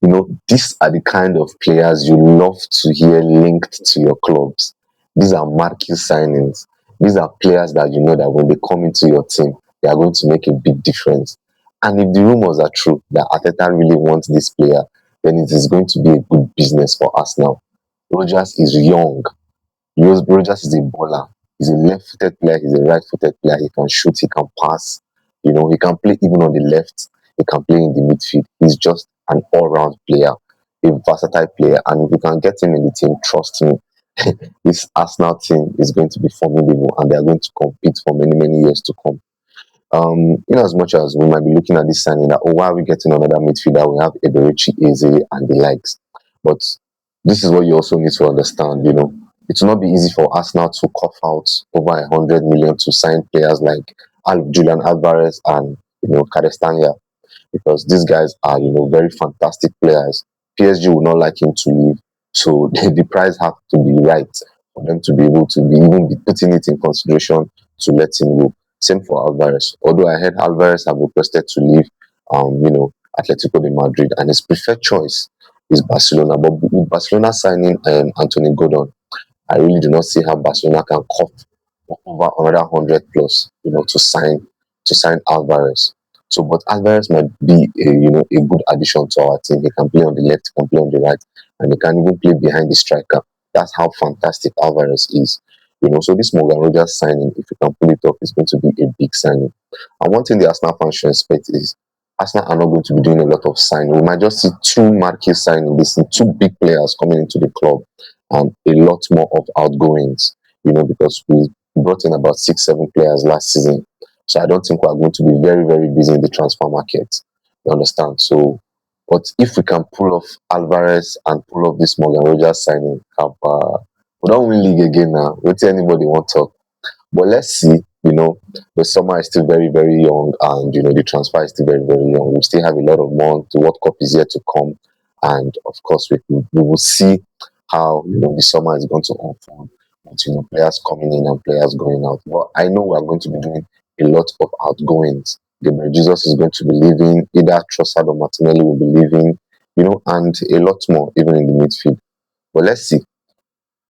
These are the kind of players you love to hear linked to your clubs. These are marquee signings. These are players that you know that when they come into your team, they are going to make a big difference. And if the rumors are true that Ateta really wants this player, then it is going to be a good business for us now. Rogers is young. Rogers is a baller. He's a left-footed player. He's a right-footed player. He can shoot. He can pass. He can play even on the left. He can play in the midfield. He's just an all-round player, a versatile player. And if you can get him in the team, trust me, this Arsenal team is going to be formidable, and they are going to compete for many, many years to come. In as much as we might be looking at this signing that, why are we getting another midfielder? We have 𝐤𝐤𝐤𝐤 and the likes. But this is what you also need to understand. It will not be easy for Arsenal to cough out over 100 million to sign players like Julian Alvarez and Kárdestania, because these guys are very fantastic players. PSG will not like him to leave, so the price has to be right for them to be able to be putting it in consideration to let him go. Same for Alvarez. Although I heard Alvarez have requested to leave, Atletico de Madrid, and his preferred choice is Barcelona. But with Barcelona signing Anthony Gordon, I really do not see how Barcelona can cough over another 100 plus, to sign Alvarez. So, but Alvarez might be a good addition to our team. He can play on the left, he can play on the right, and he can even play behind the striker. That's how fantastic Alvarez is. So this Morgan Rogers signing, if you can pull it off, is going to be a big signing. And one thing the Arsenal fans should expect is Arsenal are not going to be doing a lot of signing. We might just see two marquee signing, this two big players coming into the club, and a lot more of outgoings. Because we brought in about 6, 7 players last season. So I don't think we are going to be very, very busy in the transfer market. You understand? So, but if we can pull off Alvarez and pull off this Morgan Rogers signing, we don't win league again now. What anybody want to talk? But let's see. The summer is still very, very young, and the transfer is still very, very young. We still have a lot of months. The World Cup is yet to come, and of course, we will see how the summer is going to unfold. With players coming in and players going out. But I know we are going to be doing a lot of outgoings. Gabriel Jesus is going to be leaving. Either Trossard or Martinelli will be leaving. And a lot more even in the midfield. But let's see.